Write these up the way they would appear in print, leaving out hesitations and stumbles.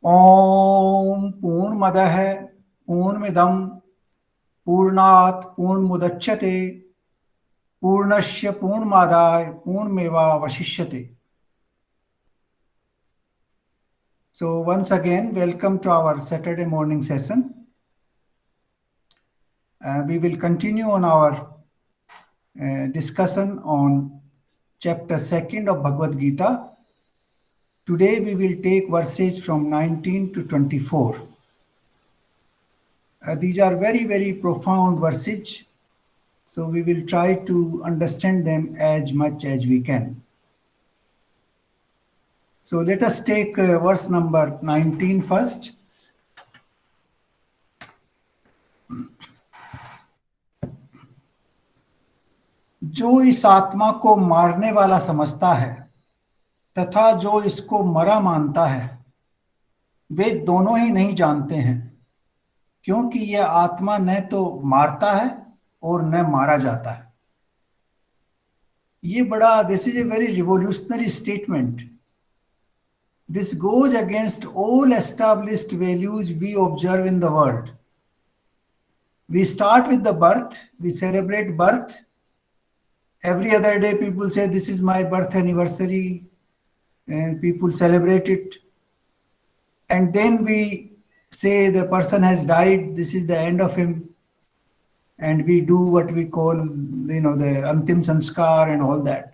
ओम पूर्णमदः पूर्णमिदं पूर्णात् पूर्णमुदच्यते पूर्णस्य पूर्णमादाय पूर्णमेवावशिष्यते. So once again, welcome to our Saturday morning session. We will continue on our discussion on chapter 2 of Bhagavad Gita. Today we will take verses from 19 to 24. These are very, very profound verses. So we will try to understand them as much as we can. So let us take verse number 19 first. जो इस आत्मा को मारने वाला समझता है तथा जो इसको मरा मानता है वे दोनों ही नहीं जानते हैं, क्योंकि यह आत्मा न तो मारता है और न मारा जाता है. ये बड़ा, this is a very revolutionary statement. This goes against all established values we observe in the world. We start with the birth, we celebrate birth. Every other day people say this is my birth anniversary, and people celebrate it. And then we say the person has died, this is the end of him. And we do what we call, the Antim Sanskar and all that.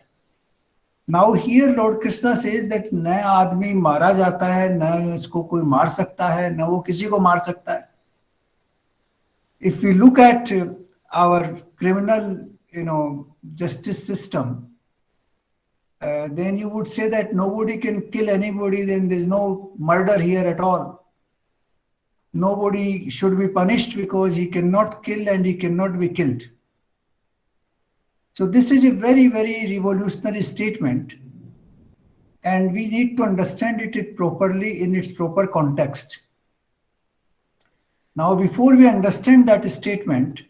Now here Lord Krishna says that न आदमी मारा जाता है, न इसको कोई मार सकता है, न वो किसी को मार सकता है. If we look at our criminal, justice system, then you would say that nobody can kill anybody, then there's no murder here at all. Nobody should be punished because he cannot kill and he cannot be killed. So this is a very, very revolutionary statement, and we need to understand it properly in its proper context. Now, before we understand that statement,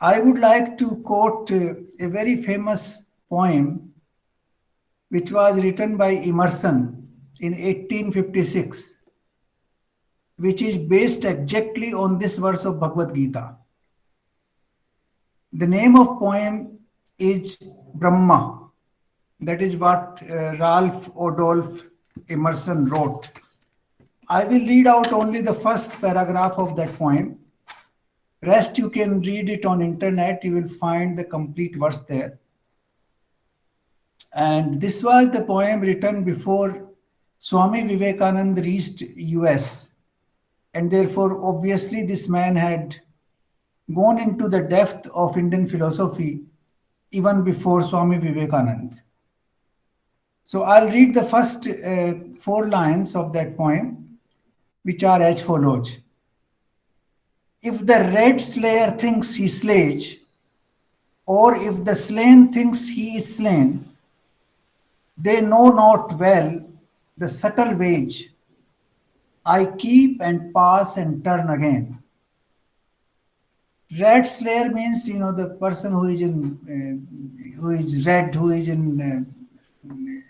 I would like to quote a very famous poem which was written by Emerson in 1856, which is based exactly on this verse of Bhagavad Gita. The name of poem is Brahma. That is what Ralph Adolph Emerson wrote. I will read out only the first paragraph of that poem. Rest you can read it on internet. You will find the complete verse there. And this was the poem written before Swami Vivekananda reached US. And therefore, obviously, this man had gone into the depth of Indian philosophy even before Swami Vivekananda. So I'll read the first 4 lines of that poem, which are as follows. If the red slayer thinks he slays, or if the slain thinks he is slain, they know not well the subtle wage. I keep and pass and turn again. Red slayer means, the person who is who is red, who is in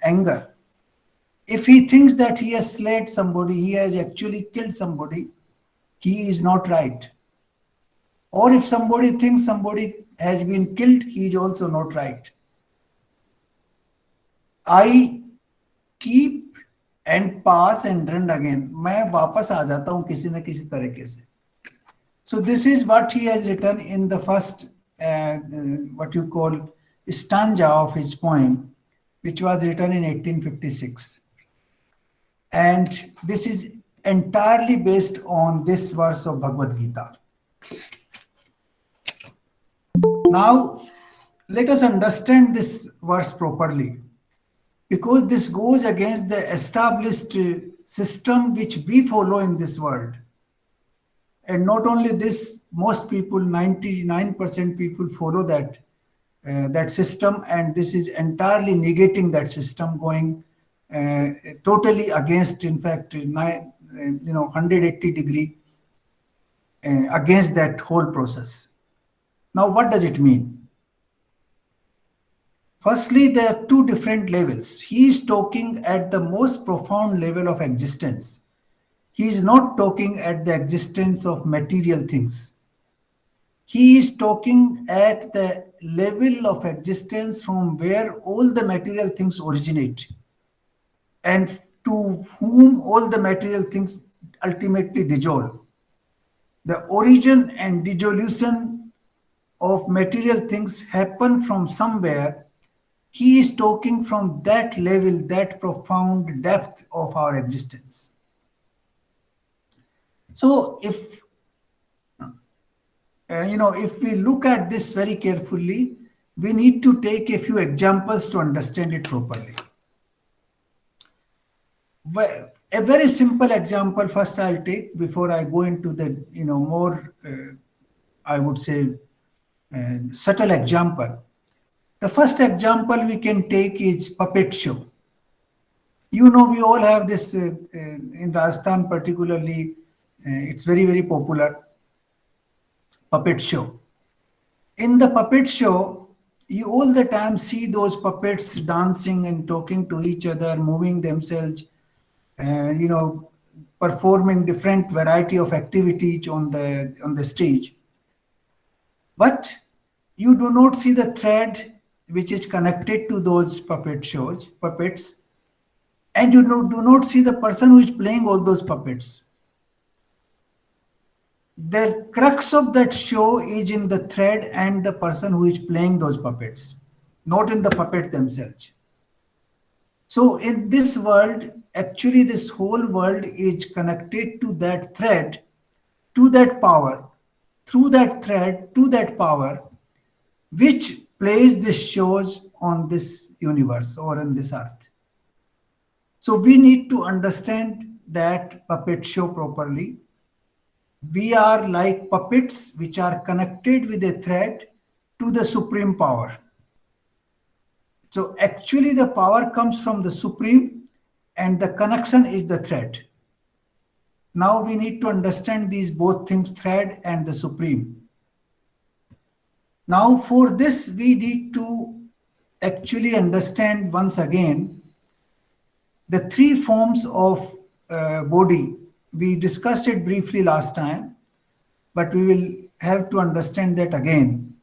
anger. If he thinks that he has slayed somebody, he has actually killed somebody, he is not right. Or if somebody thinks somebody has been killed, he is also not right. I keep and pass and run again. मैं वापस आ जाता हूँ किसी न किसी तरीके से. So this is what he has written in the first, what you call, stanza of his poem, which was written in 1856. And this is entirely based on this verse of Bhagavad Gita. Now, let us understand this verse properly, because this goes against the established system which we follow in this world. And not only this, most people, 99% people follow that system, and this is entirely negating that system, going totally against, in fact, 180 degree against that whole process. Now, what does it mean? Firstly, there are 2 different levels. He is talking at the most profound level of existence, he is not talking at the existence of material things. He is talking at the level of existence from where all the material things originate and to whom all the material things ultimately dissolve. The origin and dissolution of material things happen from somewhere. He is talking from that level, that profound depth of our existence. So if if we look at this very carefully, we need to take a few examples to understand it properly. A very simple example first I'll take before I go into the more I would say subtle example. The first example we can take is puppet show. We all have this in Rajasthan particularly. It's very, very popular puppet show. In the puppet show, you all the time see those puppets dancing and talking to each other, moving themselves, performing different variety of activities on the stage. But you do not see the thread which is connected to those puppets, and you do not see the person who is playing all those puppets. The crux of that show is in the thread and the person who is playing those puppets, not in the puppets themselves. So in this world, actually this whole world is connected to that thread, to that power, through that thread, to that power, which plays these shows on this universe or in this earth. So we need to understand that puppet show properly. We are like puppets which are connected with a thread to the supreme power. So actually the power comes from the supreme and the connection is the thread. Now we need to understand these both things, thread and the supreme. Now for this we need to actually understand once again the three forms of body. We discussed it briefly last time, but we will have to understand that again.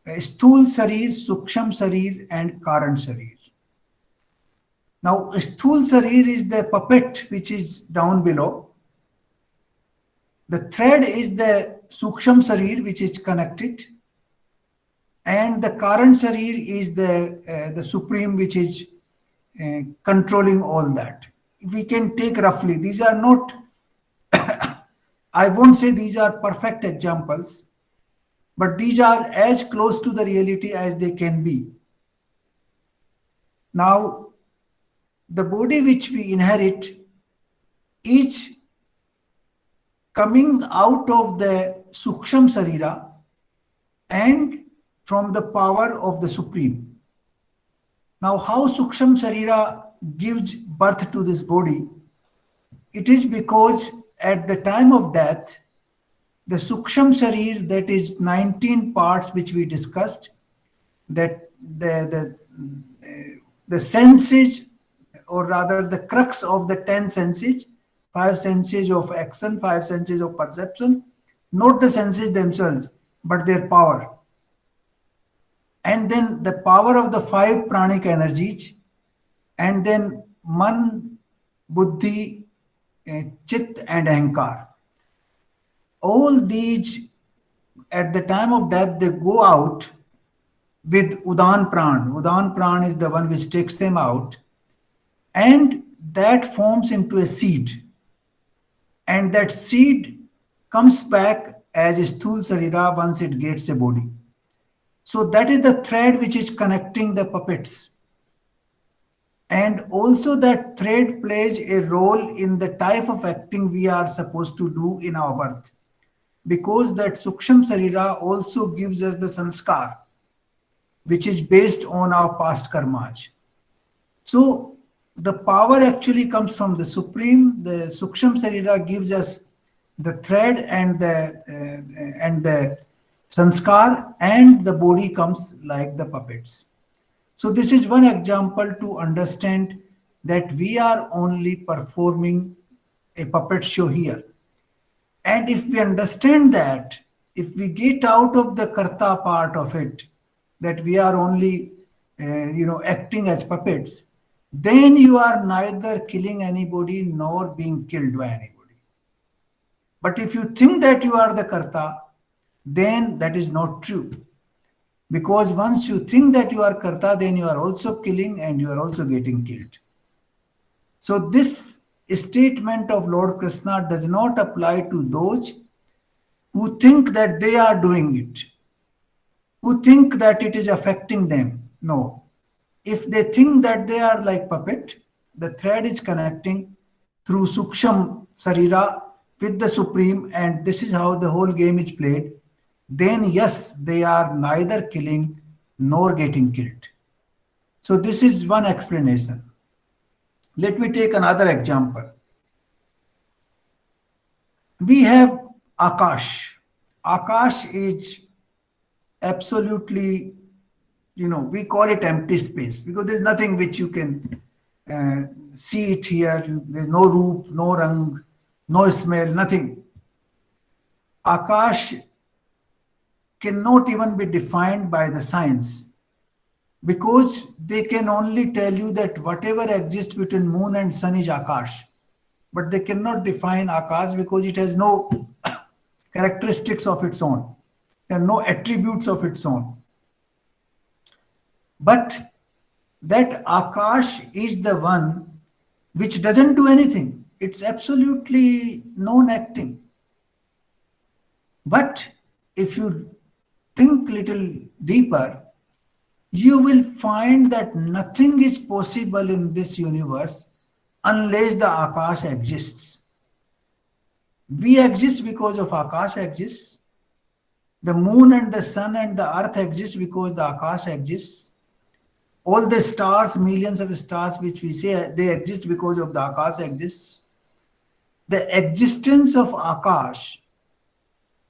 Sthul Sarir, Suksham Sarir and Karan Sarir. Now Sthul Sarir is the puppet which is down below. The thread is the Suksham Sarir which is connected. And the Karan Sarir is the supreme which is controlling all that. We can take roughly, these are not, I won't say these are perfect examples, but these are as close to the reality as they can be. Now, the body which we inherit is coming out of the Suksham Sarira and from the power of the Supreme. Now, how Suksham Sarira gives birth to this body? It is because at the time of death, the Suksham Sarir, that is 19 parts which we discussed, that the senses, or rather the crux of the 10 senses, 5 senses of action, 5 senses of perception, not the senses themselves, but their power. And then the power of the 5 pranic energies, and then Man, Buddhi, Chit and Ahankar. All these at the time of death they go out with Udan Pran. Udan Pran is the one which takes them out, and that forms into a seed. And that seed comes back as Sthul Sarira once it gets a body. So that is the thread which is connecting the puppets. And also that thread plays a role in the type of acting we are supposed to do in our birth. Because that Suksham Sarira also gives us the sanskar, which is based on our past karmas. So the power actually comes from the Supreme. The Suksham Sarira gives us the thread and the sanskar, and the body comes like the puppets. So this is one example to understand that we are only performing a puppet show here. And if we understand that, if we get out of the karta part of it, that we are only, acting as puppets, then you are neither killing anybody nor being killed by anybody. But if you think that you are the karta, then that is not true. Because once you think that you are karta, then you are also killing and you are also getting killed. So this statement of Lord Krishna does not apply to those who think that they are doing it, who think that it is affecting them. No. If they think that they are like puppet, the thread is connecting through Suksham Sarira with the Supreme, and this is how the whole game is played, then yes, they are neither killing nor getting killed. So this is one explanation. Let me take another example. We have Akash. Akash is absolutely, we call it empty space because there's nothing which you can see it here. There's no roop, no rang, no smell, nothing. Akash cannot even be defined by the science because they can only tell you that whatever exists between moon and sun is Akash. But they cannot define Akash because it has no characteristics of its own. There are no attributes of its own. But that Akash is the one which doesn't do anything. It's absolutely non-acting. But if you think little deeper, you will find that nothing is possible in this universe unless the Akash exists. We exist because of Akash exists. The moon and the sun and the earth exist because the Akash exists. All the stars, millions of stars which we say they exist because of the Akash exists. The existence of Akash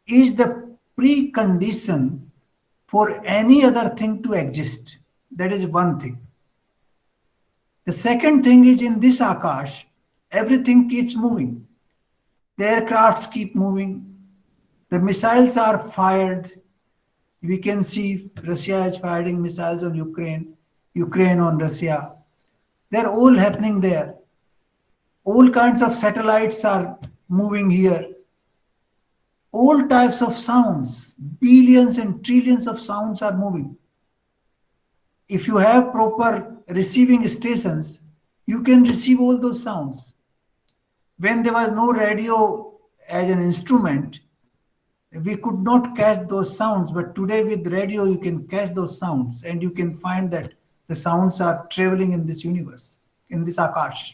is the precondition for any other thing to exist. That is one thing. The second thing is in this Akash, everything keeps moving. The aircrafts keep moving. The missiles are fired. We can see Russia is firing missiles on Ukraine, Ukraine on Russia. They're all happening there. All kinds of satellites are moving here. All types of sounds, billions and trillions of sounds are moving. If you have proper receiving stations, you can receive all those sounds. When there was no radio as an instrument, we could not catch those sounds, but today with radio you can catch those sounds and you can find that the sounds are traveling in this universe, in this Akash.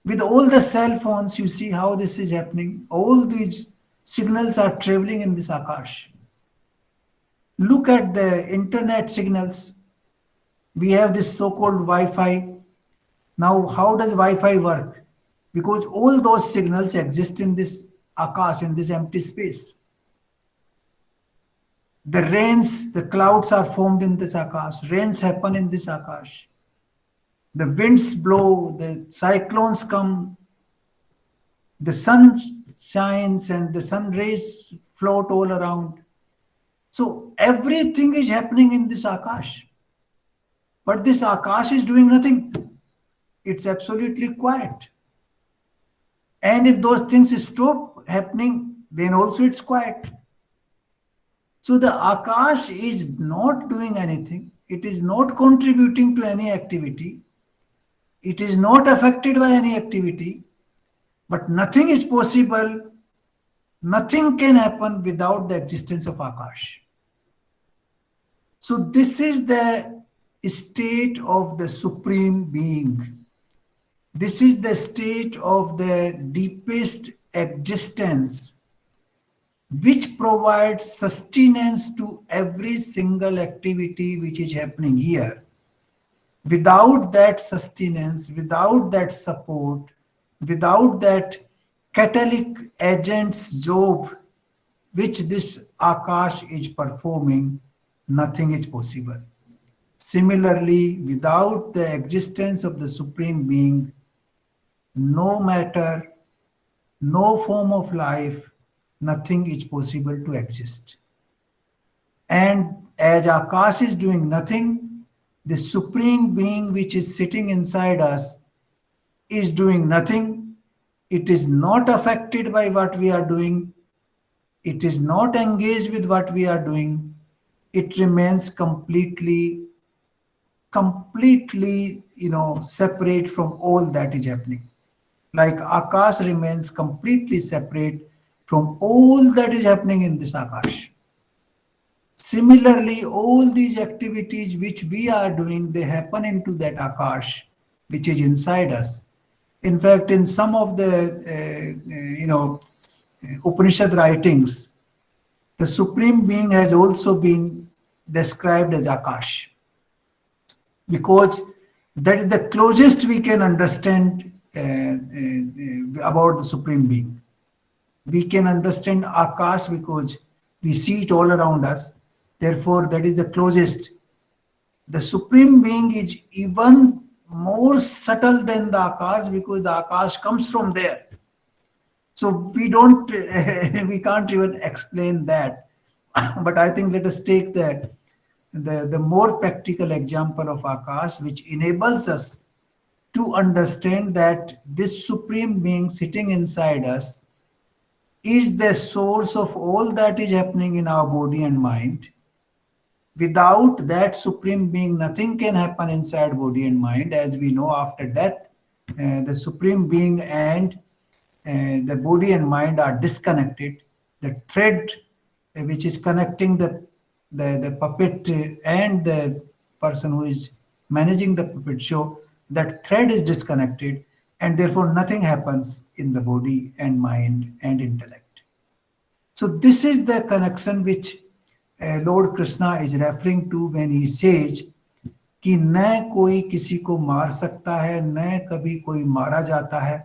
With all the cell phones, you see how this is happening. All these signals are traveling in this Akash. Look at the internet signals. We have this so-called Wi-Fi. Now, how does Wi-Fi work? Because all those signals exist in this Akash, in this empty space. The rains, the clouds are formed in this Akash. Rains happen in this Akash. The winds blow, the cyclones come, the sun shines and the sun rays float all around. So everything is happening in this Akash. But this Akash is doing nothing. It's absolutely quiet. And if those things stop happening, then also it's quiet. So the Akash is not doing anything. It is not contributing to any activity. It is not affected by any activity. But nothing is possible. Nothing can happen without the existence of Akash. So this is the state of the Supreme Being. This is the state of the deepest existence, which provides sustenance to every single activity which is happening here. Without that sustenance, without that support, without that catalytic agent's job which this Akash is performing, nothing is possible. Similarly, without the existence of the Supreme Being, no matter, no form of life, nothing is possible to exist. And as Akash is doing nothing, the Supreme Being which is sitting inside us is doing nothing. It is not affected by what we are doing. It is not engaged with what we are doing. It remains completely, separate from all that is happening. Like Akash remains completely separate from all that is happening in this Akash. Similarly, all these activities which we are doing, they happen into that Akash, which is inside us. In fact, in some of the, Upanishad writings, the Supreme Being has also been described as Akash, because that is the closest we can understand about the Supreme Being. We can understand Akash because we see it all around us. Therefore, that is the closest. The Supreme Being is even more subtle than the Akash because the Akash comes from there. So we don't, we can't even explain that. But I think let us take the more practical example of Akash, which enables us to understand that this Supreme Being sitting inside us is the source of all that is happening in our body and mind. Without that Supreme Being, nothing can happen inside body and mind. As we know, after death, the Supreme Being and the body and mind are disconnected. The thread which is connecting the puppet and the person who is managing the puppet show, that thread is disconnected, and therefore nothing happens in the body and mind and intellect. So this is the connection which Lord Krishna is referring to when he says कि न कोई किसी को मार सकता है, न कभी कोई मारा जाता है,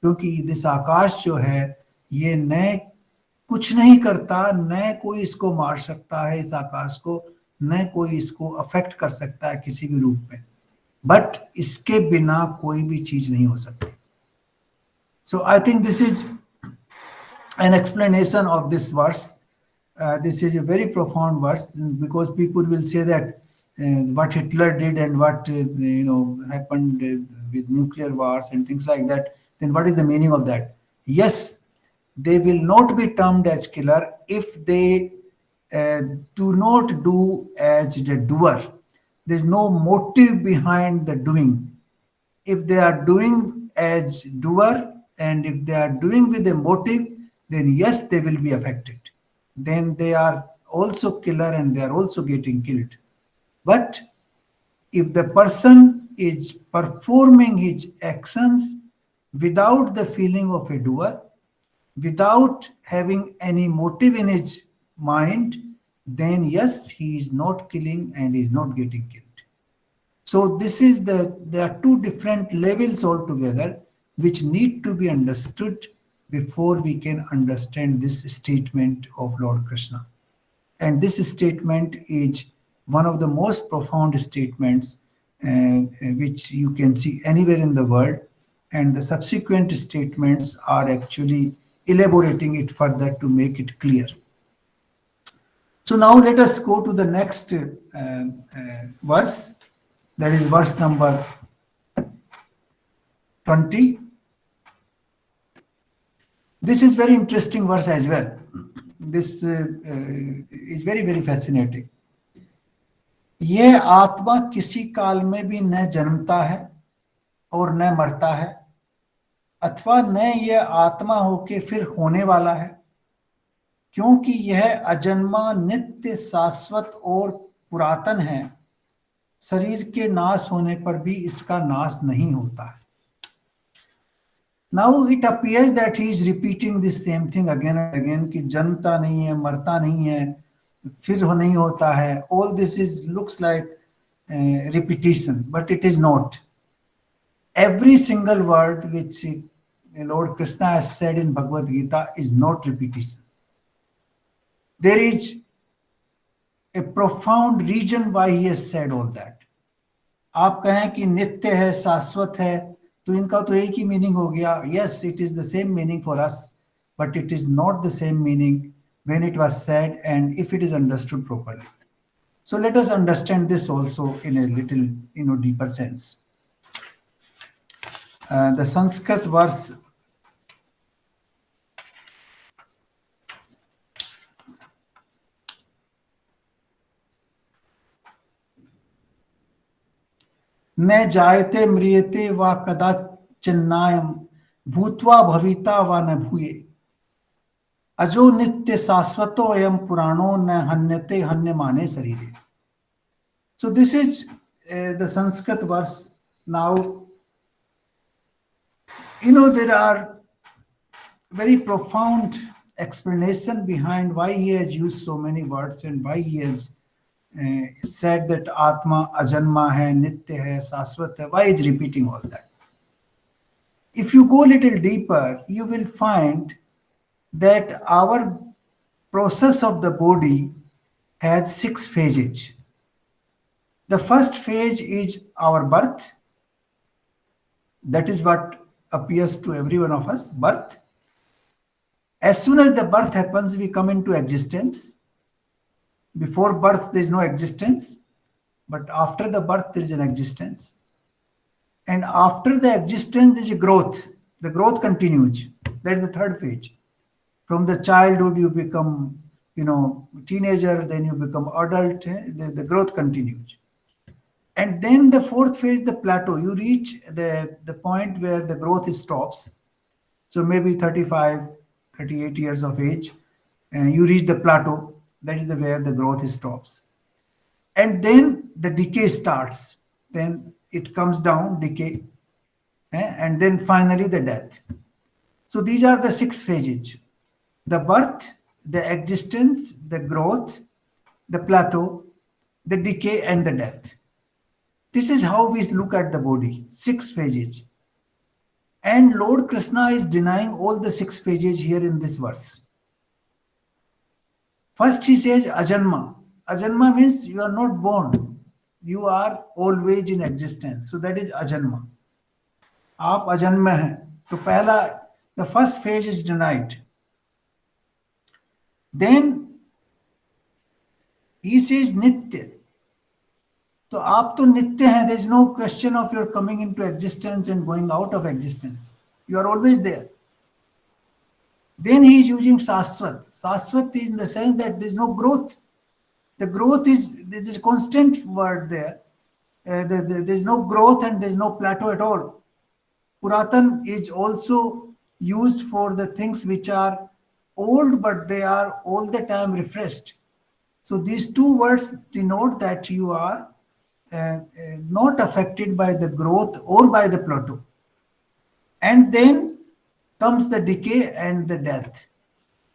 क्योंकि दिस आकाश जो है ये न कुछ नहीं करता, न कोई इसको मार सकता है, इस आकाश को न कोई इसको अफेक्ट कर सकता है किसी भी रूप में, बट इसके बिना कोई भी चीज नहीं हो सकती. So I think this is an explanation of this verse. This is a very profound verse, because people will say that what Hitler did and what happened with nuclear wars and things like that, then what is the meaning of that? Yes, they will not be termed as killer if they do not do as the doer. There's no motive behind the doing. If they are doing as doer and if they are doing with a motive, then yes, they will be affected. Then they are also killer and they are also getting killed. But if the person is performing his actions without the feeling of a doer, without having any motive in his mind, then yes, he is not killing and he is not getting killed. So this is there are two different levels altogether which need to be understood before we can understand this statement of Lord Krishna. And this statement is one of the most profound statements which you can see anywhere in the world, and the subsequent statements are actually elaborating it further to make it clear. So now let us go to the next verse, that is verse number 20. This is very interesting verse as well. This is very, very fascinating. यह आत्मा किसी काल में भी न जन्मता है और न मरता है, अथवा न यह आत्मा होके फिर होने वाला है, क्योंकि यह अजन्मा, नित्य, शाश्वत और पुरातन है. शरीर के नाश होने पर भी इसका नाश नहीं होता है. Now it appears that he is repeating the same thing again and again कि जन्मता नहीं है, मरता नहीं है, फिर नहीं होता है. All this looks like repetition, but it is not. Every single word which Lord Krishna has said in Bhagavad Gita is not repetition. There is a profound reason why he has said all that. आप कहें कि नित्य है, शाश्वत है, तो इनका तो एक ही मीनिंग हो गया. Yes, it is the same meaning for us, but it is not the same meaning when it was said and if it is understood properly. So let us understand this also in a little, deeper sense. The Sanskrit verse न जायते म्रियते वा कदाचिन्नायं भूत्वा भविता वा न भूये अजो नित्य शाश्वतो अयम पुराणो न हन्यते हन्यमाने शरीरे. So this is the Sanskrit verse. Now, there are very profound explanation behind why he has used so many words and why he has said that Atma ajanma hai, nitya hai, shashvat hai. Why is repeating all that? If you go a little deeper, you will find that our process of the body has 6 phases. The first phase is our birth. That is what appears to every one of us, birth. As soon as the birth happens, we come into existence. Before birth, there is no existence, but after the birth, there is an existence. And after the existence, there is a growth. The growth continues. That is the third phase. From the childhood, you become, teenager, then you become adult. The growth continues. And then the fourth phase, the plateau. You reach the point where the growth stops. So maybe 35, 38 years of age, and you reach the plateau. That is where the growth stops. And then the decay starts. Then it comes down, decay, and then finally the death. So these are the 6 phases: the birth, the existence, the growth, the plateau, the decay, and the death. This is how we look at the body, 6 phases. And Lord Krishna is denying all the 6 phases here in this verse. First he says ajanma. Ajanma means you are not born. You are always in existence. So that is ajanma. आप अजन्म हैं. तो पहला, the first phase is denied. Then he says nitya. तो आप तो नित्य हैं. There is no question of your coming into existence and going out of existence. You are always there. Then he is using shashvat. Shashvat is in the sense that there is no growth. The growth is, there is a constant word there. There is no growth and there is no plateau at all. Puratan is also used for the things which are old, but they are all the time refreshed. So these 2 words denote that you are not affected by the growth or by the plateau. And then comes the decay and the death.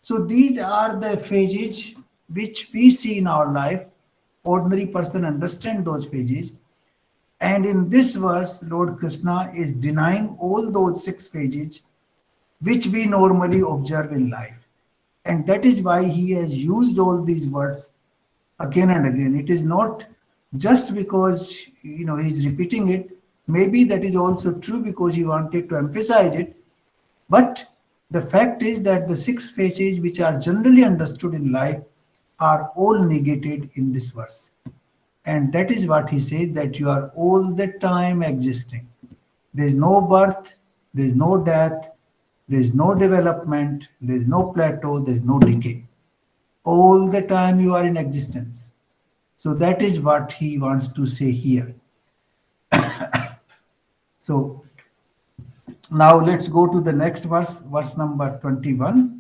So these are the phases which we see in our life. Ordinary person understand those phases. And in this verse, Lord Krishna is denying all those 6 phases which we normally observe in life. And that is why he has used all these words again and again. It is not just because he's repeating it. Maybe that is also true because he wanted to emphasize it. But the fact is that the 6 phases which are generally understood in life are all negated in this verse. And that is what he says, that you are all the time existing. There is no birth, there is no death, there is no development, there is no plateau, there is no decay. All the time you are in existence. So that is what he wants to say here. So now let's go to the next verse, verse number 21.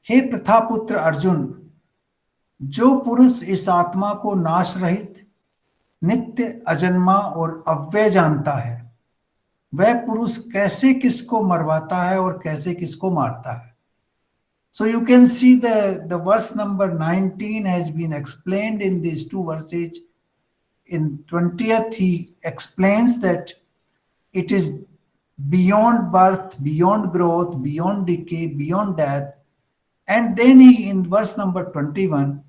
हे प्रथापुत्र अर्जुन, जो पुरुष इस आत्मा को नाश रहित, नित्य, अजन्मा और अव्यय जानता है, वह पुरुष कैसे किसको मरवाता है और कैसे किसको मारता है. So you can see the verse number 19 has been explained in these 2 verses. In 20th, he explains that it is beyond birth, beyond growth, beyond decay, beyond death. And then he, in verse number 21,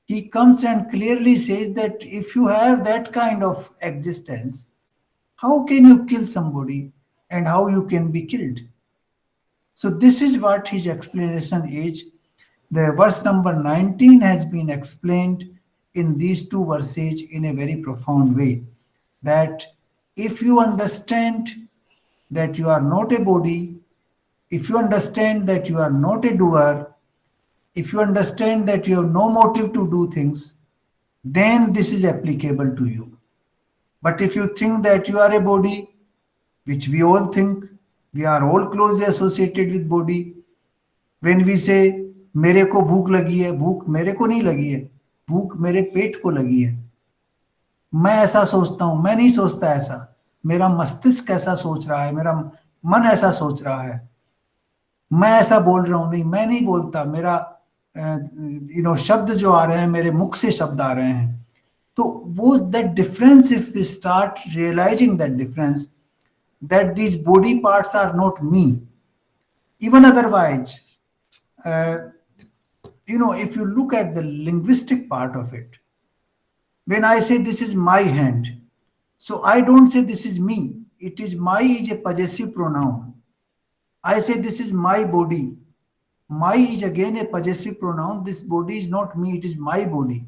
he comes and clearly says that if you have that kind of existence, how can you kill somebody and how you can be killed? So this is what his explanation is. The verse number 19 has been explained in these two verses in a very profound way. That if you understand that you are not a body, if you understand that you are not a doer, if you understand that you have no motive to do things, then this is applicable to you. But if you think that you are a body, which we all think, we are all closely associated with body. When we say मेरे को भूख लगी है, भूख मेरे को नहीं लगी है, भूख मेरे पेट को लगी है. मैं ऐसा सोचता हूं, मैं नहीं सोचता ऐसा, मेरा मस्तिष्क ऐसा सोच रहा है, मेरा मन ऐसा सोच रहा है. मैं ऐसा बोल रहा हूं, नहीं मैं नहीं बोलता, मेरा शब्द जो आ रहे हैं मेरे मुख से शब्द आ रहे हैं. तो वो that difference, if we start realising that difference, that these body parts are not me. Even otherwise, if you look at the linguistic part of it, when I say this is my hand, so I don't say this is me. It is my is a possessive pronoun. I say this is my body. My is again a possessive pronoun. This body is not me, it is my body.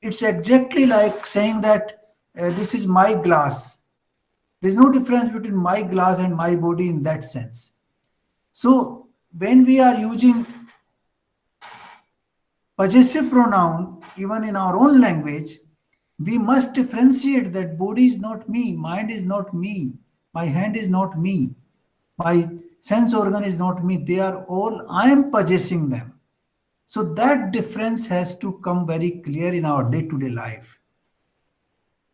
It's exactly like saying that this is my glass. There's no difference between my glass and my body in that sense. So when we are using possessive pronoun, even in our own language, we must differentiate that body is not me, mind is not me, my hand is not me, my sense organ is not me. They are all, I am possessing them. So that difference has to come very clear in our day-to-day life.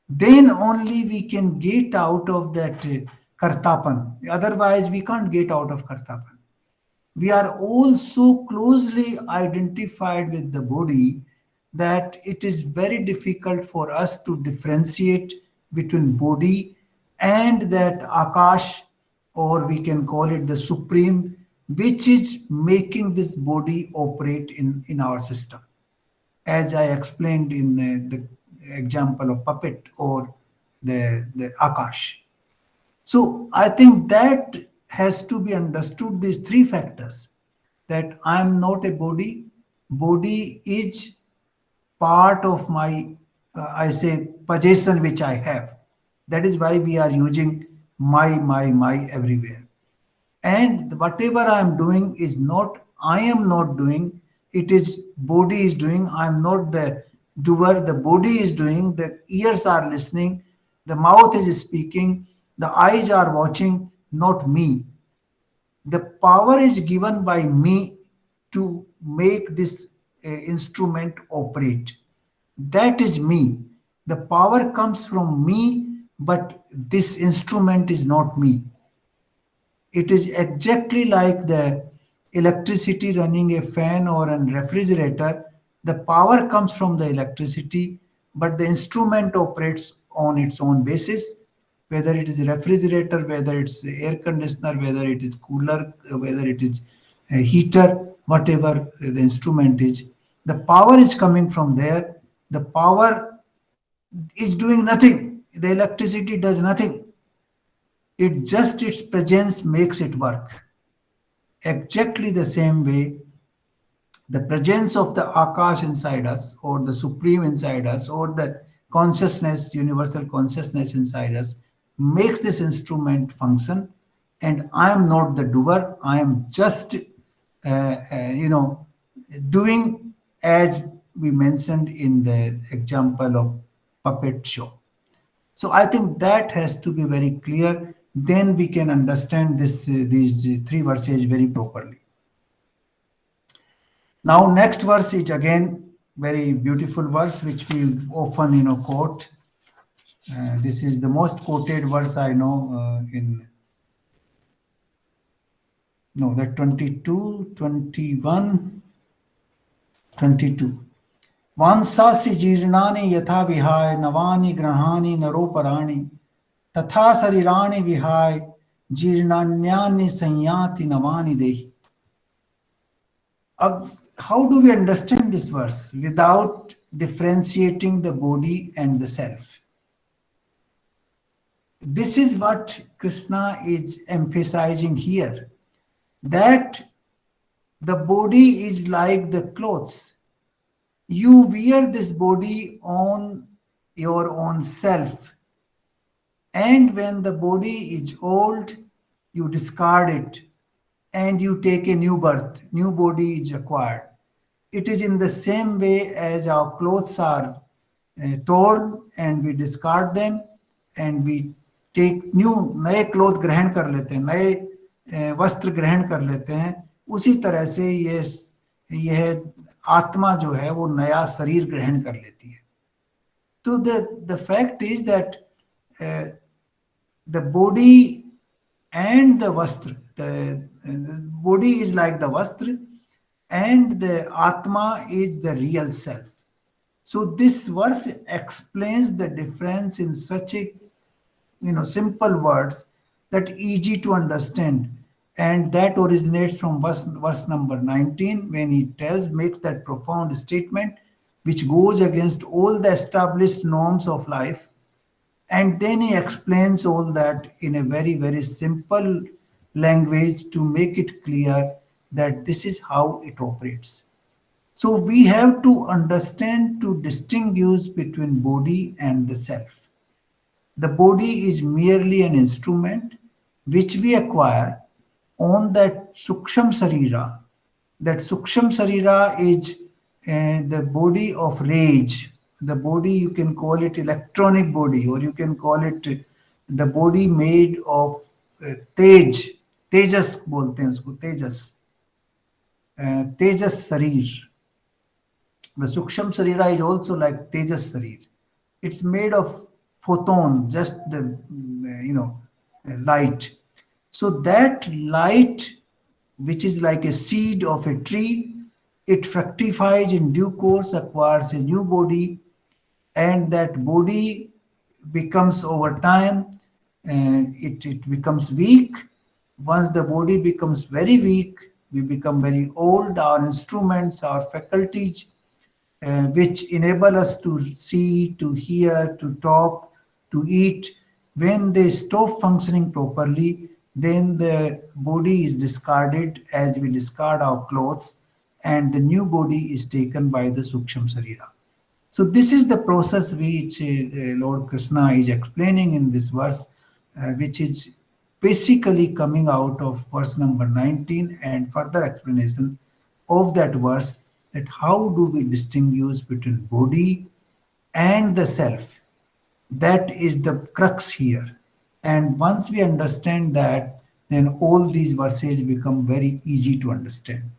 Then only we can get out of that kartapan. Otherwise, we can't get out of kartapan. We are all so closely identified with the body that it is very difficult for us to differentiate between body and that Akash, or we can call it the Supreme, which is making this body operate in our system. As I explained in the example of puppet or the Akash. So I think that has to be understood, these three factors, that I am not a body. Body is part of my, I say, possession which I have. That is why we are using my everywhere. And whatever I am doing is not, I am not doing, it is body is doing. I am not the doer, the body is doing, the ears are listening, the mouth is speaking, the eyes are watching, not me. The power is given by me to make this instrument operate. That is me. The power comes from me, but this instrument is not me. It is exactly like the electricity running a fan or a refrigerator. The power comes from the electricity, but the instrument operates on its own basis, whether it is a refrigerator, whether it's air conditioner, whether it is cooler, whether it is a heater, whatever the instrument is. The power is coming from there. The power is doing nothing. The electricity does nothing. It just, its presence makes it work. Exactly the same way, the presence of the Akash inside us, or the Supreme inside us, or the consciousness, universal consciousness inside us, makes this instrument function. And I am not the doer. I am just, doing, as we mentioned in the example of puppet show. So I think that has to be very clear. Then we can understand these three verses very properly. Now, next verse is again very beautiful verse, which we often quote. This is the most quoted verse I know that 22, 21, 22. वांसासि जीर्णानि यथा विहाय नवानि ग्रहाणि नरोपराणि तथा शरीराणि विहाय जीर्णान्यानि संयाति नवानि देहि. अब how do we understand this verse without differentiating the body and the self? This is what Krishna is emphasizing here, that the body is like the clothes. You wear this body on your own self, and when the body is old, you discard it and you take a new birth, new body is acquired. It is in the same way as our clothes are torn and we discard them and we take new, नए cloth ग्रहण कर लेते हैं, नए वस्त्र ग्रहण कर लेते हैं, उसी तरह से यह आत्मा जो है वो नया शरीर ग्रहण कर लेती है. तो the fact is that the body and the vastra, the body is like the vastra and the atma is the real self. So this verse explains the difference in such a simple words that easy to understand, and that originates from verse number 19 when he makes that profound statement which goes against all the established norms of life, and then he explains all that in a very, very simple language to make it clear that this is how it operates. So we have to understand to distinguish between body and the self. The body is merely an instrument which we acquire on that Suksham Sarira. That Suksham Sarira is the body of rage. The body, you can call it electronic body, or you can call it the body made of tej. Tejas bolte hain usko, Tejas. Tejas Sarir. The Suksham Sarira is also like Tejas Sarir. It's made of photon, just the light. So that light, which is like a seed of a tree, it fructifies in due course, acquires a new body, and that body becomes over time, it becomes weak. Once the body becomes very weak, we become very old. Our instruments, our faculties, which enable us to see, to hear, to talk, to eat, when they stop functioning properly, then the body is discarded as we discard our clothes, and the new body is taken by the Suksham Sarira. So this is the process which Lord Krishna is explaining in this verse, which is basically coming out of verse number 19 and further explanation of that verse, that how do we distinguish between body and the self. That is the crux here. And once we understand that, then all these verses become very easy to understand.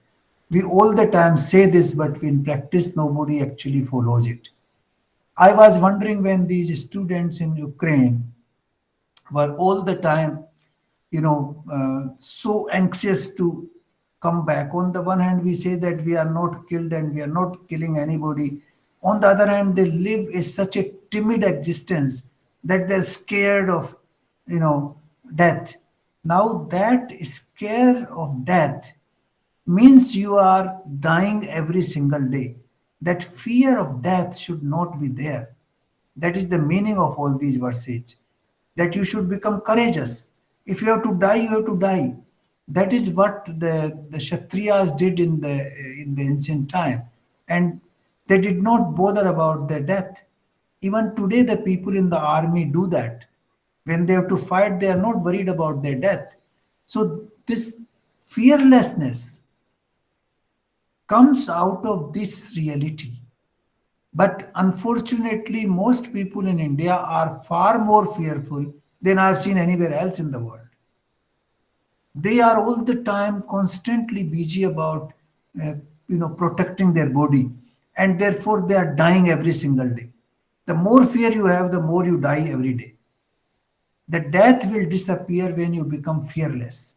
We all the time say this, but in practice, nobody actually follows it. I was wondering when these students in Ukraine were all the time, so anxious to come back. On the one hand, we say that we are not killed and we are not killing anybody. On the other hand, they live such a timid existence that they're scared of, death. Now that scare of death means you are dying every single day. That fear of death should not be there. That is the meaning of all these verses. That you should become courageous. If you have to die, you have to die. That is what the Kshatriyas did in the ancient time. And they did not bother about their death. Even today, the people in the army do that. When they have to fight, they are not worried about their death. So this fearlessness comes out of this reality. But unfortunately, most people in India are far more fearful than I've seen anywhere else in the world. They are all the time constantly busy about, protecting their body, and therefore they are dying every single day. The more fear you have, the more you die every day. The death will disappear when you become fearless.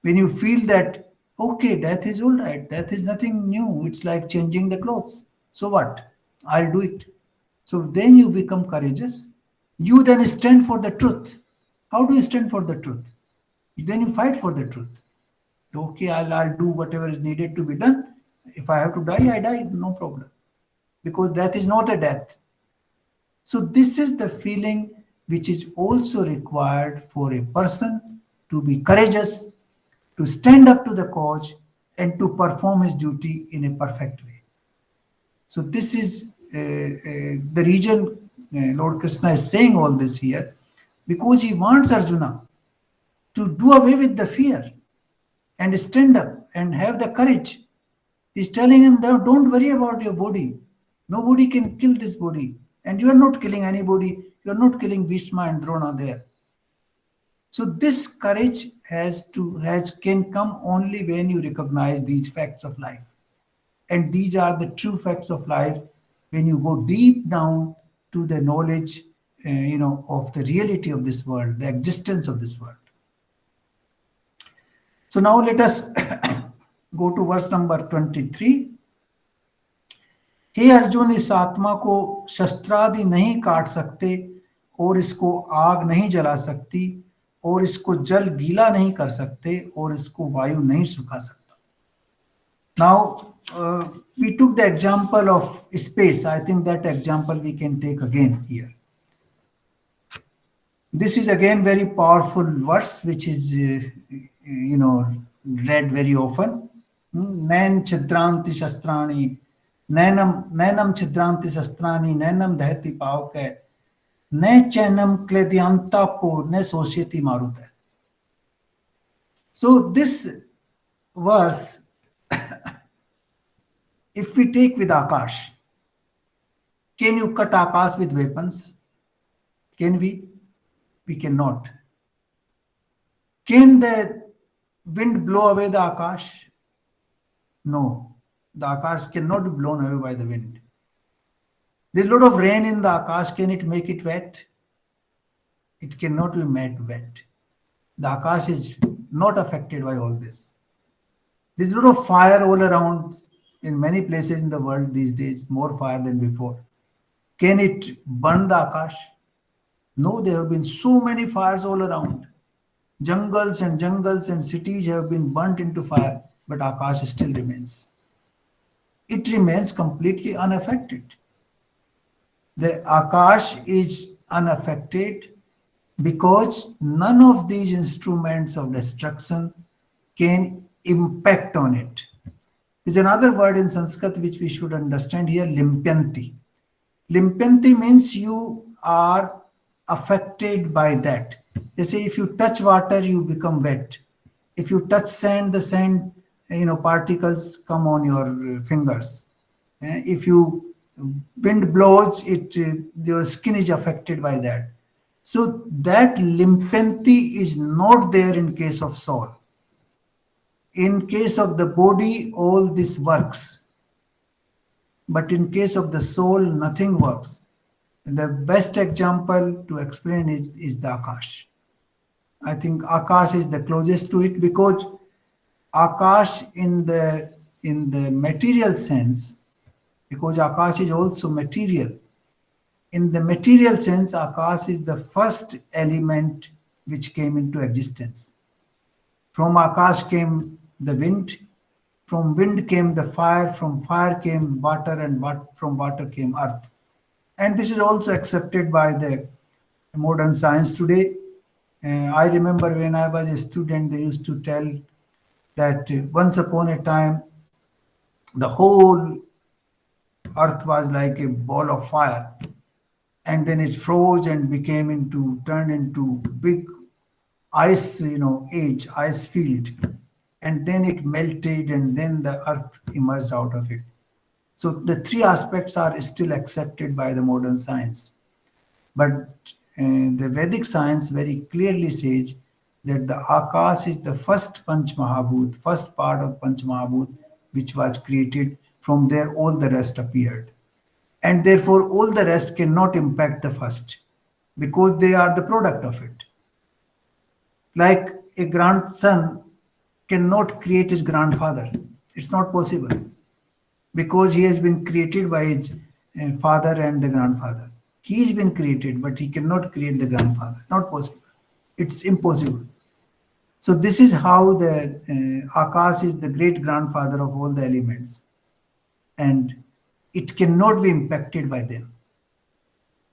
When you feel that, okay, death is all right, death is nothing new, it's like changing the clothes. So what? I'll do it. So then you become courageous. You then stand for the truth. How do you stand for the truth? Then you fight for the truth. Okay, I'll do whatever is needed to be done, If I have to die, I die, no problem. Because death is not a death. So this is the feeling which is also required for a person to be courageous, to stand up to the cause, and to perform his duty in a perfect way. So this is the reason Lord Krishna is saying all this here, because he wants Arjuna to do away with the fear and stand up and have the courage. He's telling him, don't worry about your body. Nobody can kill this body. And you are not killing anybody. You are not killing Bhishma and Drona there. So this courage can come only when you recognize these facts of life. And these are the true facts of life when you go deep down to the knowledge of the reality of this world, the existence of this world. So now let us go to verse number 23. हे अर्जुन, इस आत्मा को शस्त्रादि नहीं काट सकते और इसको आग नहीं जला सकती और इसको जल गीला नहीं कर सकते और इसको वायु नहीं सुखा सकता. Now we took the example of space. I think that example we can take again here. This is again very powerful verse which is read very often. Nain chidranti shastrani नैनम छिद्रांति शस्त्राणि नैनम दहति पावकै न चैनम क्लेद्यांतापो न सोष्यति मारुतः. So this verse, if we take with Akash, can you cut Akash with weapons? Can we? We cannot. Can the wind blow away the Akash? No. The Akash cannot be blown away by the wind. There's a lot of rain in the Akash. Can it make it wet? It cannot be made wet. The Akash is not affected by all this. There's a lot of fire all around in many places in the world these days, more fire than before. Can it burn the Akash? No, there have been so many fires all around. Jungles and cities have been burnt into fire, but Akash still remains. It remains completely unaffected. The Akash is unaffected because none of these instruments of destruction can impact on it. There's another word in Sanskrit which we should understand here, limpyanti. Limpyanti means you are affected by that. They say if you touch water, you become wet. If you touch sand, the sand particles come on your fingers. If you wind blows, your skin is affected by that. So that limpyanti is not there in case of soul. In case of the body, all this works. But in case of the soul, nothing works. The best example to explain is the Akash. I think Akash is the closest to it, because Akash in the material sense, because Akash is also material. In the material sense, Akash is the first element which came into existence. From Akash came the wind, from wind came the fire, from fire came water, and from water came earth. And this is also accepted by the modern science today. I remember when I was a student, they used to tell that once upon a time, the whole earth was like a ball of fire, and then it froze and turned into big ice, ice field, and then it melted, and then the earth emerged out of it. So the three aspects are still accepted by the modern science, but the Vedic science very clearly says that the Akash is the first Panch Mahabhut, first part of Panch Mahabhut, which was created. From there, all the rest appeared. And therefore, all the rest cannot impact the first, because they are the product of it. Like a grandson cannot create his grandfather. It's not possible, because he has been created by his father and the grandfather. He's been created, but he cannot create the grandfather. Not possible. It's impossible. So this is how the Akash is the great grandfather of all the elements. and it cannot be impacted by them.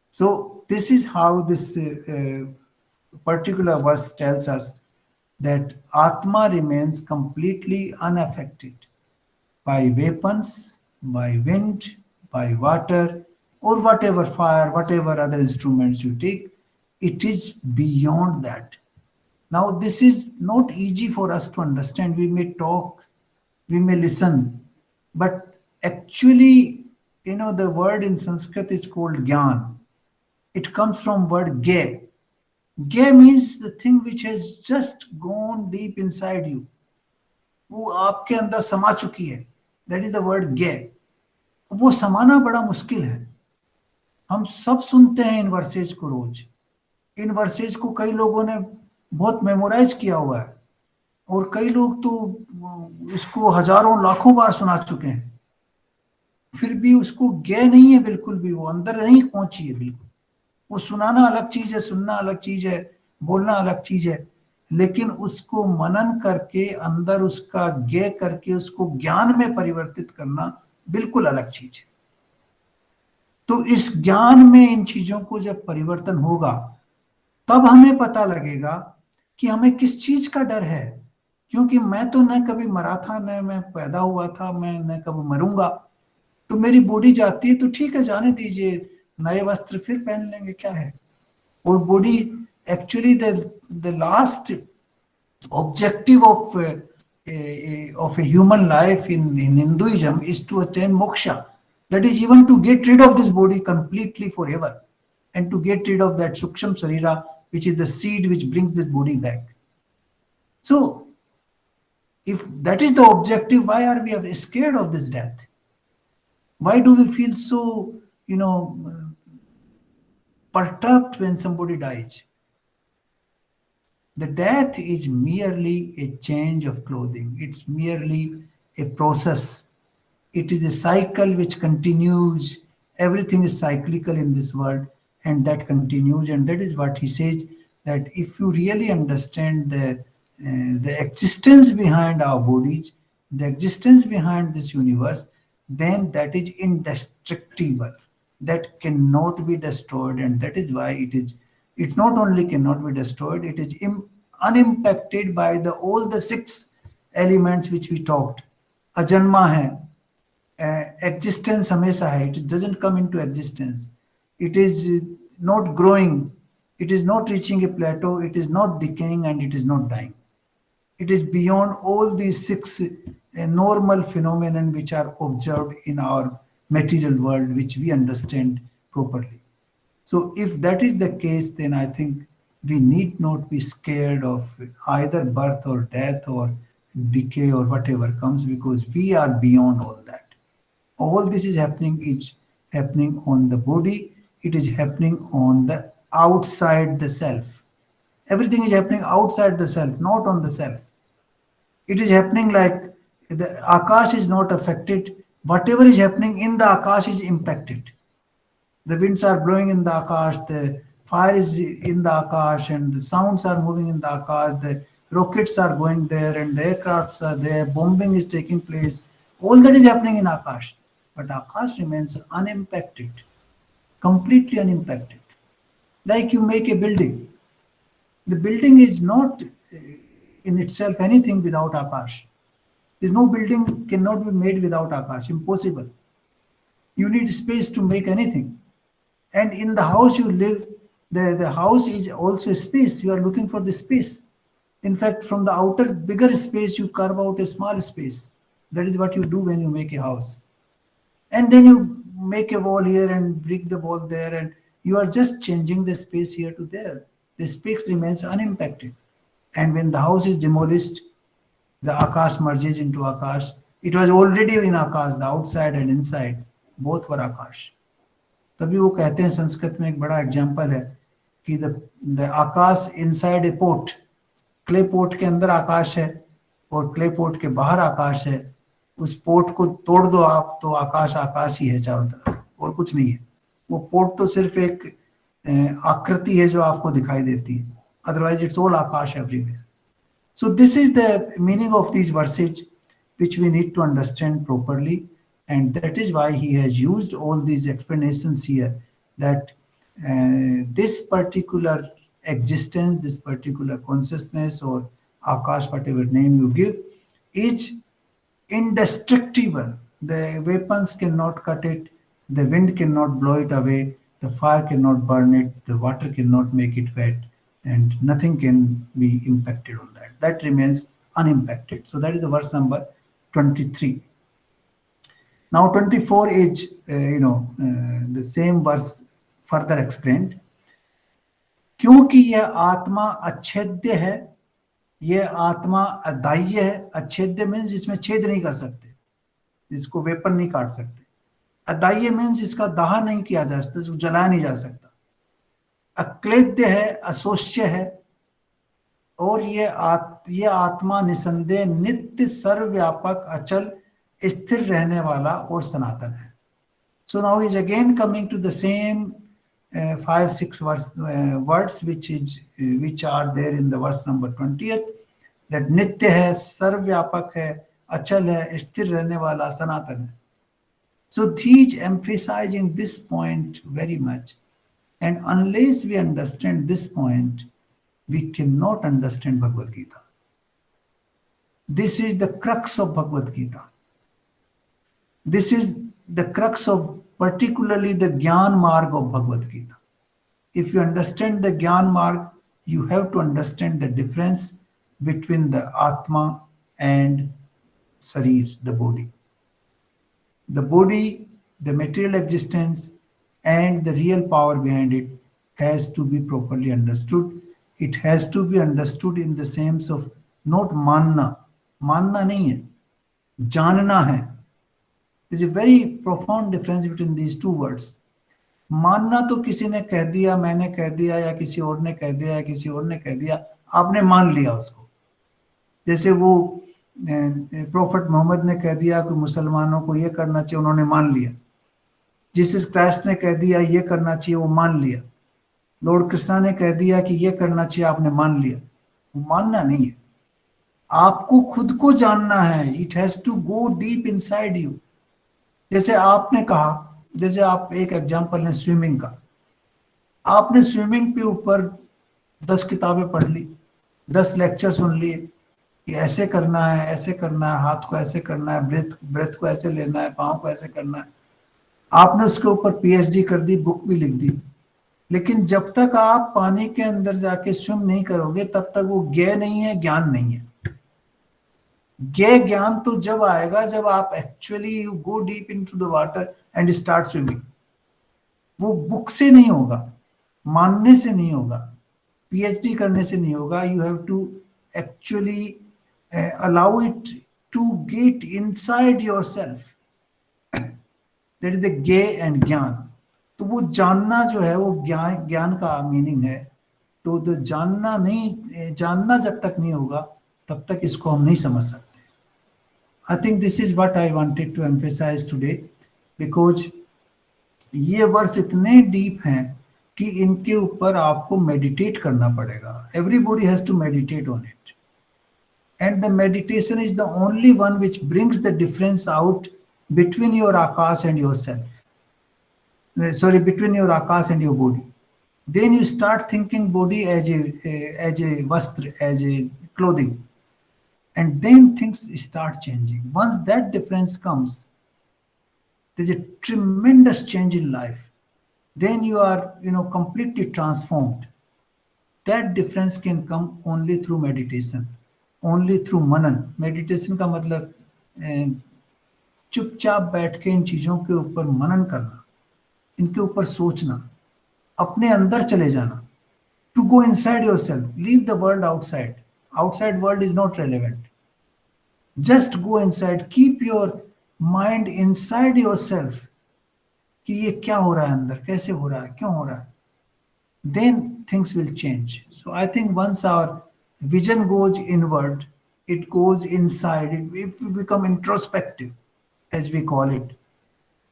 So this is how this particular verse tells us that Atma remains completely unaffected by weapons, by wind, by water, or whatever fire, whatever other instruments you take. It is beyond that. Now, this is not easy for us to understand. We may talk, we may listen, but actually, the word in Sanskrit is called gyan. It comes from word ge. Ge means the thing which has just gone deep inside you. वो आपके अंदर समा चुकी है. That is the word गे. वो समाना बड़ा मुश्किल है. हम सब सुनते हैं इन वर्सेज को रोज. इन वर्सेज को कई लोगों ने बहुत मेमोराइज किया हुआ है और कई लोग तो इसको हजारों लाखों बार सुना चुके हैं. फिर भी उसको गे नहीं है बिल्कुल भी. वो अंदर नहीं पहुंची है बिल्कुल. वो सुनाना अलग चीज है, सुनना अलग चीज है, बोलना अलग चीज है, लेकिन उसको मनन करके अंदर उसका गे करके उसको ज्ञान में परिवर्तित करना बिल्कुल अलग चीज है. तो इस ज्ञान में इन चीजों को जब परिवर्तन होगा तब हमें पता लगेगा कि हमें किस चीज का डर है. क्योंकि मैं तो न कभी मरा था, न मैं पैदा हुआ था, मैं न कभी मरूंगा. तो मेरी बॉडी जाती है तो ठीक है, जाने दीजिए, नए वस्त्र फिर पहन लेंगे, क्या है. और body actually the last objective of a human life in Hinduism is to attain moksha. That is, even to get rid of this body completely forever, and to get rid of that suksham sarira, which is the seed which brings this body back. So, if that is the objective, why are we scared of this death? Why do we feel so, perturbed when somebody dies? The death is merely a change of clothing. It's merely a process. It is a cycle which continues. Everything is cyclical in this world, and that continues. And that is what he says, that if you really understand the existence behind our bodies, the existence behind this universe, then that is indestructible. That cannot be destroyed, and that is why it not only cannot be destroyed, it is unimpacted by all the 6 elements which we talked. Ajanma hai, existence hamesha hai, it doesn't come into existence. It is not growing, it is not reaching a plateau, it is not decaying, and it is not dying. It is beyond all these 6 normal phenomena which are observed in our material world, which we understand properly. So if that is the case, then I think we need not be scared of either birth or death or decay or whatever comes, because we are beyond all that. All this is happening on the body. It is happening on the outside the self. Everything is happening outside the self, not on the self. It is happening like the Akash is not affected. Whatever is happening in the Akash is impacted. The winds are blowing in the Akash, the fire is in the Akash, and the sounds are moving in the Akash, the rockets are going there, and the aircrafts are there, bombing is taking place. All that is happening in Akash. But Akash remains unimpacted, completely unimpacted. Like you make a building. The building is not in itself anything without Akash. There's no building cannot be made without Akash, impossible. You need space to make anything. And in the house you live, the house is also a space. You are looking for the space. In fact, from the outer bigger space, you carve out a small space. That is what you do when you make a house. And then you make a wall here and brick the wall there, and you are just changing the space here to there. The space remains unimpacted. And when the house is demolished, the Akash merges into Akash. It was already in Akash, the outside and inside, both were Akash. तभी वो कहते हैं, संस्कृत में एक बड़ा example है कि the akash inside a pot, clay pot के अंदर आकाश है और क्ले पोट के बाहर आकाश है. उस पोट को तोड़ दो आप तो आकाश आकाश ही है चारों तरफ, और कुछ नहीं है. वो पोट तो सिर्फ एक आकृति है जो आपको दिखाई देती है, otherwise it's all Akash everywhere. So this is the meaning of these verses which we need to understand properly. And that is why he has used all these explanations here, that this particular existence, this particular consciousness or Akash, whatever name you give, is indestructible. The weapons cannot cut it, the wind cannot blow it away, the fire cannot burn it, the water cannot make it wet, and nothing can be impacted on that. That remains unimpacted. So that is the verse number 23. Now 24 is, the same verse further explained. क्योंकि यह आत्मा अच्छेद्य है, यह आत्मा अदाह्य है. अच्छेद्य means जिसमें छेद नहीं कर सकते, जिसको वेपन नहीं काट सकते. अदाह्य मीन्स जिसका दाह नहीं किया जा सकता, जिसको जलाया नहीं जा सकता. अक्लेद्य है, असोच्य है. और ये आत्मा निसंदेह नित्य सर्वव्यापक अचल स्थिर रहने वाला और सनातन है. So now he is again coming to the same 5-6 words which are there in the verse number 20th, that नित्य है, सर्वव्यापक है, अचल है, स्थिर रहने वाला, सनातन है. So he is emphasizing this point very much, and unless we understand this point, we cannot understand Bhagavad Gita. This is the crux of Bhagavad Gita. This is the crux of particularly the Gyan Marg of Bhagavad Gita. If you understand the Gyan Marg, you have to understand the difference between the Atma and Sarir, the body. The body, the material existence, and the real power behind it has to be properly understood. It has to be understood in the sense of not manna. Manna nahi hai, janna hai. There's a very profound difference between these two words. मानना तो किसी ने कह दिया, मैंने कह दिया, या किसी और ने कह दिया, या किसी और ने कह दिया, आपने मान लिया उसको. जैसे वो प्रोफेट मोहम्मद ने कह दिया कि मुसलमानों को ये करना चाहिए, उन्होंने मान लिया. जीसस क्राइस्ट ने कह दिया ये करना चाहिए, वो मान लिया. लॉर्ड कृष्णा ने कह दिया कि ये करना चाहिए, आपने मान लिया. वो मानना नहीं है. आपको खुद को जानना है. It has to go deep inside you. जैसे आपने कहा, जैसे आप एक एग्जांपल है स्विमिंग का. आपने स्विमिंग पे ऊपर 10 किताबें पढ़ ली, 10 लेक्चर सुन लिए कि ऐसे करना है, ऐसे करना है, हाथ को ऐसे करना है, ब्रेथ को ऐसे लेना है, पाँव को ऐसे करना है. आपने उसके ऊपर पीएचडी कर दी, बुक भी लिख दी. लेकिन जब तक आप पानी के अंदर जाके स्विम नहीं करोगे, तब तक वो ज्ञेय नहीं है, ज्ञान नहीं है. ज्ञेय ज्ञान तो जब आएगा जब आप actually you go deep into the water and start swimming. वो बुक से नहीं होगा, मानने से नहीं होगा, पीएचडी करने से नहीं होगा. You have to actually allow it to get inside yourself. That is the gyeya and gyan. तो वो जानना जो है वो ज्ञान का मीनिंग है. तो जानना जब तक नहीं होगा तब तक इसको हम नहीं समझ सकते. I think this is what I wanted to emphasize today, because ये वर्स इतने डीप हैं कि इनके ऊपर आपको मेडिटेट करना पड़ेगा. Everybody has to meditate on it, and the meditation is the only one which brings the difference out between your Akash and yourself. Sorry, between your Akash and your body. Then you start thinking body as a vastra, as a clothing. And then things start changing. Once that difference comes, there's a tremendous change in life. Then you are, completely transformed. That difference can come only through meditation, only through manan. Meditation का मतलब चुपचाप बैठ के इन चीजों के ऊपर मनन करना, इनके ऊपर सोचना, अपने अंदर चले जाना. To go inside yourself, leave the world outside. Outside world is not relevant. Just go inside, keep your mind inside yourself. कि ये क्या हो रहा है अंदर, कैसे हो रहा है, क्यों हो रहा है. Then things will change. So I think once our vision goes inward, it goes inside. If we become introspective, as we call it,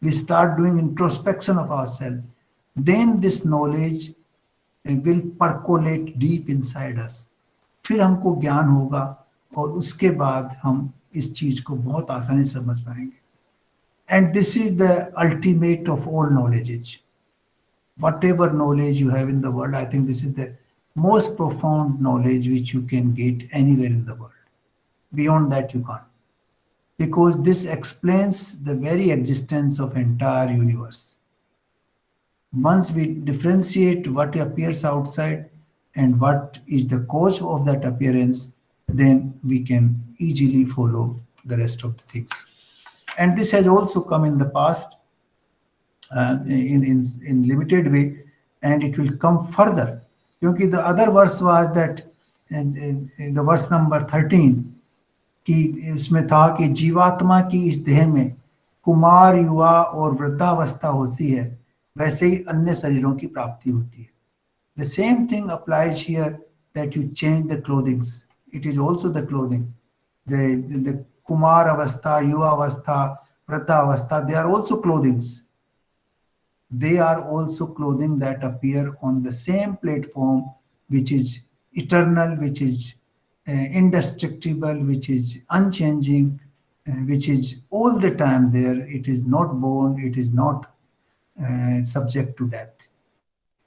we start doing introspection of ourselves, then this knowledge will percolate deep inside us. फिर हमको ज्ञान होगा और उसके बाद हम इस चीज को बहुत आसानी से समझ पाएंगे. And this is the ultimate of all knowledge. Whatever knowledge you have in the world, I think this is the most profound knowledge which you can get anywhere in the world. Beyond that, you can't. Because this explains the very existence of entire universe. Once we differentiate what appears outside and what is the cause of that appearance, then we can easily follow the rest of the things. And this has also come in the past in limited way, and it will come further. Because the other verse was that in the verse number 13 कि इसमें था कि जीवात्मा की इस देह में कुमार युवा और वृद्धावस्था होती है, वैसे ही अन्य शरीरों की प्राप्ति होती है. The same thing applies here, that you change the clothings. It is also the clothing. The kumar avastha, yuva avastha, vridha avastha, they are also clothings. They are also clothing that appear on the same platform, which is eternal, which is indestructible, which is unchanging, which is all the time there. It is not born, it is not subject to death.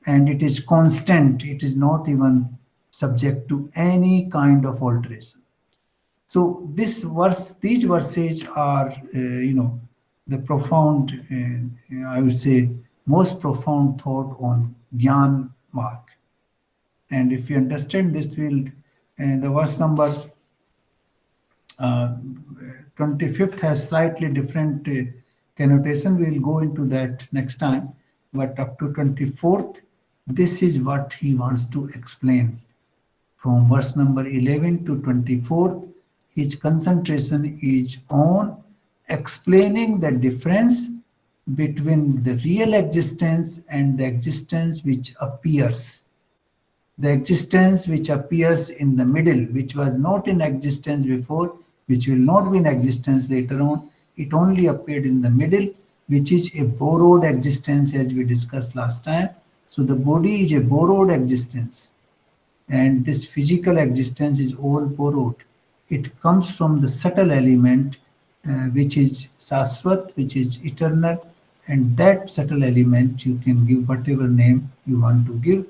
And it is constant, it is not even subject to any kind of alteration. So this verse, these verses are, the profound, I would say, most profound thought on Gyan Mark. And if you understand this, will the verse number 25th has slightly different connotation. We will go into that next time. But up to 24th, this is what he wants to explain. From verse number 11 to 24th, his concentration is on explaining the difference between the real existence and the existence which appears. The existence which appears in the middle, which was not in existence before, which will not be in existence later on. It only appeared in the middle, which is a borrowed existence, as we discussed last time. So the body is a borrowed existence, and this physical existence is all borrowed. It comes from the subtle element, which is Saswat, which is eternal, and that subtle element you can give whatever name you want to give.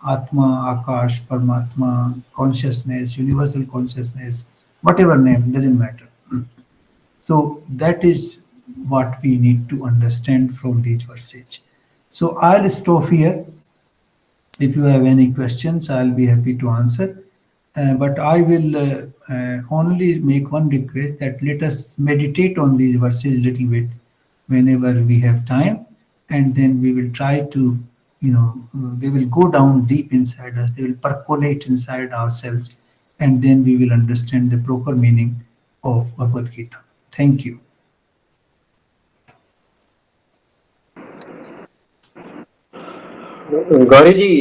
Atma, Akash, Paramatma, consciousness, universal consciousness, whatever name, doesn't matter. So that is what we need to understand from these verses. So I'll stop here. If you have any questions, I'll be happy to answer. But I will only make one request, that let us meditate on these verses a little bit whenever we have time, and then we will try to, they will go down deep inside us, they will percolate inside ourselves, and then we will understand the proper meaning of Bhagavad Gita. Thank you. Gauri ji,